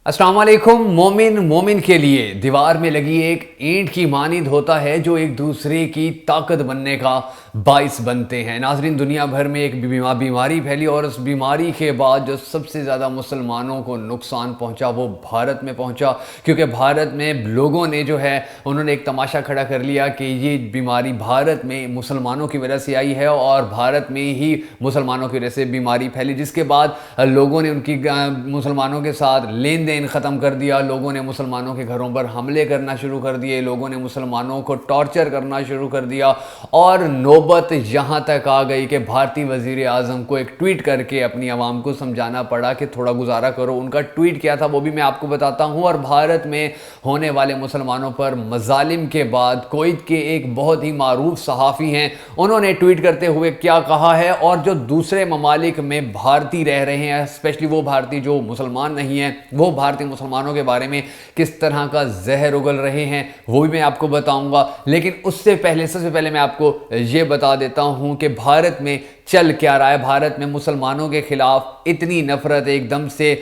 السلام علیکم۔ مومن مومن کے لیے دیوار میں لگی ایک اینٹ کی مانند ہوتا ہے جو ایک دوسرے کی طاقت بننے کا باعث بنتے ہیں۔ ناظرین، دنیا بھر میں ایک بیماری پھیلی اور اس بیماری کے بعد جو سب سے زیادہ مسلمانوں کو نقصان پہنچا وہ بھارت میں پہنچا، کیونکہ بھارت میں لوگوں نے جو ہے انہوں نے ایک تماشا کھڑا کر لیا کہ یہ بیماری بھارت میں مسلمانوں کی وجہ سے آئی ہے اور بھارت میں ہی مسلمانوں کی وجہ سے بیماری پھیلی، جس کے بعد لوگوں نے ان کی مسلمانوں کے ساتھ لین دین ختم کر دیا۔ لوگوں نے مسلمانوں کے گھروں پر حملے کرنا شروع کر دیے، لوگوں نے مسلمانوں کو ٹارچر کرنا شروع کر دیا، اور نوبت یہاں تک آ گئی کہ بھارتی وزیر اعظم کو ایک ٹویٹ کر کے اپنی عوام کو سمجھانا پڑا کہ تھوڑا گزارا کرو۔ ان کا ٹویٹ کیا تھا وہ بھی میں آپ کو بتاتا ہوں۔ اور بھارت میں ہونے والے مسلمانوں پر مظالم کے بعد کویت کے ایک بہت ہی معروف صحافی ہیں، انہوں نے ٹویٹ کرتے ہوئے کیا کہا ہے، اور جو دوسرے ممالک میں بھارتی رہ رہے ہیں، اسپیشلی وہ بھارتی جو مسلمان نہیں ہیں، وہ بھارتی مسلمانوں کے بارے میں کس طرح کا زہر اگل رہے ہیں، وہ بھی میں آپ کو بتاؤں گا۔ لیکن اس سے پہلے سب سے پہلے میں آپ کو یہ بتا دیتا ہوں کہ بھارت میں چل کیا رہا ہے، بھارت میں مسلمانوں کے خلاف اتنی نفرت ایک دم سے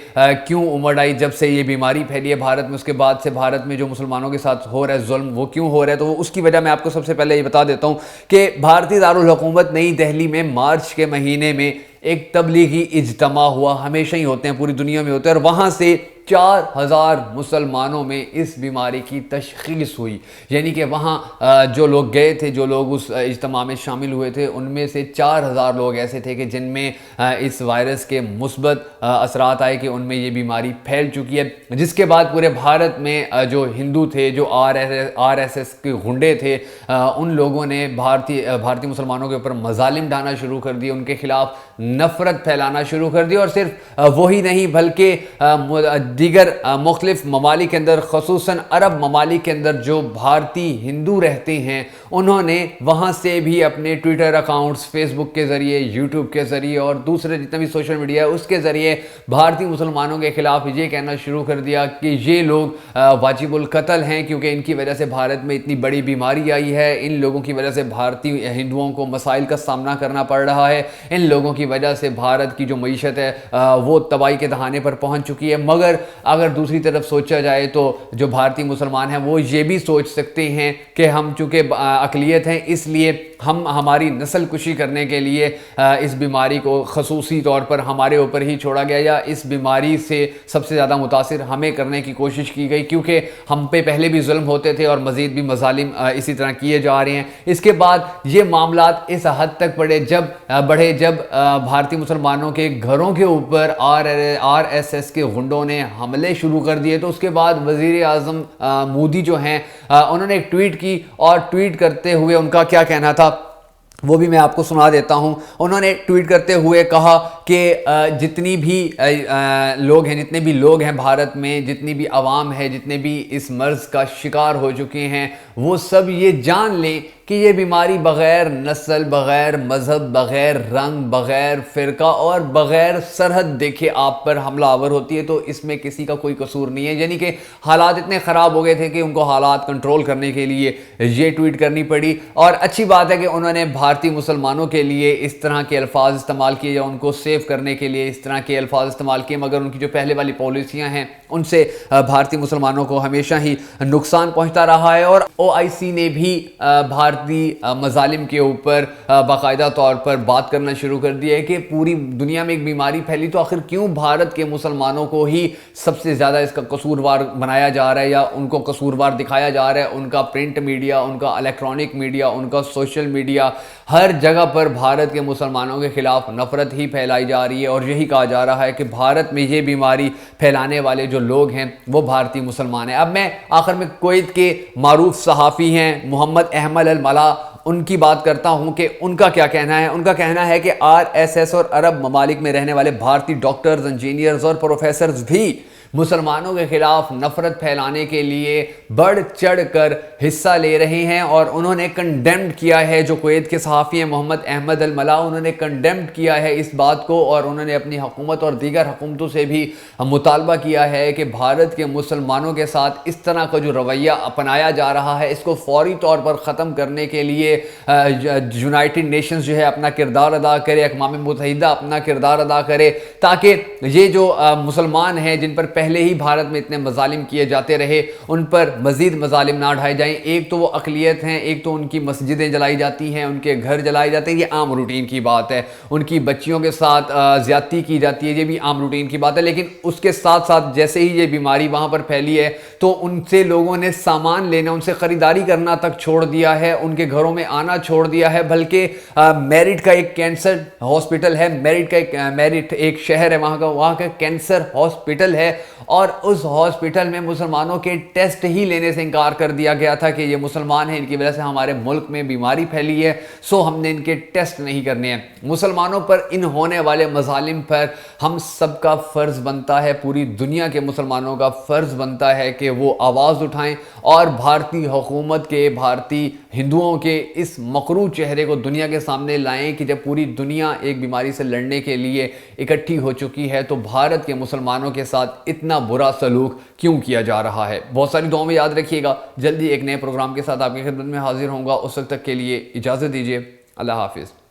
کیوں امڑ آئی جب سے یہ بیماری پھیلی ہے بھارت میں۔ اس کے بعد سے بھارت میں جو مسلمانوں کے ساتھ ہو رہا ہے ظلم وہ کیوں ہو رہا ہے، تو اس کی وجہ میں آپ کو سب سے پہلے یہ بتا دیتا ہوں کہ بھارتی دارالحکومت نئی دہلی میں مارچ کے مہینے میں ایک تبلیغی اجتماع ہوا، ہمیشہ ہی ہوتے ہیں، پوری دنیا میں ہوتے ہیں، اور وہاں سے 4000 مسلمانوں میں اس بیماری کی تشخیص ہوئی۔ یعنی کہ وہاں جو لوگ گئے تھے، جو لوگ اس اجتماع میں شامل ہوئے تھے، ان میں سے 4000 لوگ ایسے تھے کہ جن میں اس وائرس کے مثبت اثرات آئے کہ ان میں یہ بیماری پھیل چکی ہے، جس کے بعد پورے بھارت میں جو ہندو تھے، جو آر ایس ایس کے غنڈے تھے، ان لوگوں نے بھارتی مسلمانوں کے اوپر مظالم ڈھانا شروع کر دیے، ان کے خلاف نفرت پھیلانا شروع کر دی، اور صرف وہی نہیں بلکہ دیگر مختلف ممالک کے اندر، خصوصاً عرب ممالک کے اندر جو بھارتی ہندو رہتے ہیں، انہوں نے وہاں سے بھی اپنے ٹویٹر اکاؤنٹس، فیس بک کے ذریعے، یوٹیوب کے ذریعے اور دوسرے جتنے بھی سوشل میڈیا ہے اس کے ذریعے بھارتی مسلمانوں کے خلاف یہ کہنا شروع کر دیا کہ یہ لوگ واجب القتل ہیں، کیونکہ ان کی وجہ سے بھارت میں اتنی بڑی بیماری آئی ہے، ان لوگوں کی وجہ سے بھارتی ہندوؤں کو مسائل کا سامنا کرنا پڑ رہا ہے، ان لوگوں کی وجہ سے بھارت کی جو معیشت ہے وہ تباہی کے دہانے پر پہنچ چکی ہے۔ مگر اگر دوسری طرف سوچا جائے تو جو بھارتی مسلمان ہیں وہ یہ بھی سوچ سکتے ہیں کہ ہم چونکہ اقلیت ہیں اس لیے ہم ہماری نسل کشی کرنے کے لیے اس بیماری کو خصوصی طور پر ہمارے اوپر ہی چھوڑا گیا، یا اس بیماری سے سب سے زیادہ متاثر ہمیں کرنے کی کوشش کی گئی، کیونکہ ہم پہ پہلے بھی ظلم ہوتے تھے اور مزید بھی مظالم اسی طرح کیے جا رہے ہیں۔ اس کے بعد یہ معاملات اس حد تک بڑھے جب بھارتی مسلمانوں کے گھروں کے اوپر آر ایس ایس کے غنڈوں نے حملے شروع کر دیے، تو اس کے بعد وزیر اعظم مودی جو ہیں انہوں نے ایک ٹویٹ کی، اور ٹویٹ کرتے ہوئے ان کا کیا کہنا تھا وہ بھی میں آپ کو سنا دیتا ہوں۔ انہوں نے ٹویٹ کرتے ہوئے کہا کہ جتنے بھی لوگ ہیں بھارت میں، جتنی بھی عوام ہے، جتنے بھی اس مرض کا شکار ہو چکے ہیں، وہ سب یہ جان لیں کہ یہ بیماری بغیر نسل، بغیر مذہب، بغیر رنگ، بغیر فرقہ اور بغیر سرحد دیکھے آپ پر حملہ آور ہوتی ہے، تو اس میں کسی کا کوئی قصور نہیں ہے۔ یعنی کہ حالات اتنے خراب ہو گئے تھے کہ ان کو حالات کنٹرول کرنے کے لیے یہ ٹویٹ کرنی پڑی، اور اچھی بات ہے کہ انہوں نے بھارتی مسلمانوں کے لیے اس طرح کے الفاظ استعمال کیے، یا ان کو سیو کرنے کے لیے اس طرح کے الفاظ استعمال کیے، مگر ان کی جو پہلے والی پالیسیاں ہیں ان سے بھارتی مسلمانوں کو ہمیشہ ہی نقصان پہنچتا رہا ہے۔ اور OIC نے بھی بھارتی مظالم کے اوپر باقاعدہ طور پر بات کرنا شروع کر دی ہے کہ پوری دنیا میں ایک بیماری پھیلی تو آخر کیوں بھارت کے مسلمانوں کو ہی سب سے زیادہ اس کا قصوروار بنایا جا رہا ہے، یا ان کو قصوروار دکھایا جا رہا ہے۔ ان کا پرنٹ میڈیا، ان کا الیکٹرانک میڈیا، ان کا سوشل میڈیا، ہر جگہ پر بھارت کے مسلمانوں کے خلاف نفرت ہی پھیلائی جا رہی ہے، اور یہی کہا جا رہا ہے کہ بھارت میں یہ بیماری پھیلانے والے جو لوگ ہیں وہ بھارتی مسلمان ہیں۔ اب میں آخر میں کویت کے معروف صحافی ہیں محمد احمد الملا، ان کی بات کرتا ہوں کہ ان کا کیا کہنا ہے۔ ان کا کہنا ہے کہ RSS اور عرب ممالک میں رہنے والے بھارتی ڈاکٹرز، انجینئرز اور پروفیسرز بھی مسلمانوں کے خلاف نفرت پھیلانے کے لیے بڑھ چڑھ کر حصہ لے رہے ہیں، اور انہوں نے کنڈیمڈ کیا ہے، جو کویت کے صحافی ہیں محمد احمد الملا، انہوں نے کنڈیمڈ کیا ہے اس بات کو، اور انہوں نے اپنی حکومت اور دیگر حکومتوں سے بھی مطالبہ کیا ہے کہ بھارت کے مسلمانوں کے ساتھ اس طرح کا جو رویہ اپنایا جا رہا ہے اس کو فوری طور پر ختم کرنے کے لیے یونائٹڈ نیشنز جو ہے اپنا کردار ادا کرے، اقوام متحدہ اپنا کردار ادا کرے، تاکہ یہ جو مسلمان ہیں جن پر پہلے ہی بھارت میں اتنے مظالم کیے جاتے رہے ان پر مزید مظالم نہ ڈھائے جائیں. ایک تو وہ اقلیت ہیں, ایک تو ان کی مسجدیں جلائی جاتی ہیں, ان کے گھر جلائے جاتے ہیں, یہ عام روٹین کی بات ہے. ان کی بچیوں کے ساتھ زیادتی کی جاتی ہے, یہ بھی عام روٹین کی بات ہے. لیکن اس کے ساتھ ساتھ جیسے ہی یہ بیماری وہاں پر پھیلی ہے تو ان سے لوگوں نے سامان لینا, ان سے خریداری کرنا تک چھوڑ دیا ہے, ان کے گھروں میں آنا چھوڑ دیا ہے. بلکہ میرٹھ کا ایک کینسر ہاسپٹل ہے, میرٹھ ایک شہر ہے وہاں کا کینسر ہاسپٹل ہے, اور اس ہاسپٹل میں مسلمانوں کے ٹیسٹ ہی لینے سے انکار کر دیا گیا تھا کہ یہ مسلمان ہیں, ان کی وجہ سے ہمارے ملک میں بیماری پھیلی ہے, سو ہم نے ان کے ٹیسٹ نہیں کرنے ہیں. مسلمانوں پر ان ہونے والے مظالم پر ہم سب کا فرض بنتا ہے, پوری دنیا کے مسلمانوں کا فرض بنتا ہے کہ وہ آواز اٹھائیں اور بھارتی حکومت کے, بھارتی ہندوؤں کے اس مکروہ چہرے کو دنیا کے سامنے لائیں کہ جب پوری دنیا ایک بیماری سے لڑنے کے لیے اکٹھی ہو چکی ہے تو بھارت کے مسلمانوں کے ساتھ اتنا برا سلوک کیوں کیا جا رہا ہے. بہت ساری دعاؤں میں یاد رکھیے گا. جلدی ایک نئے پروگرام کے ساتھ آپ کی خدمت میں حاضر ہوں گا. اس وقت تک کے لیے اجازت دیجیے. اللہ حافظ.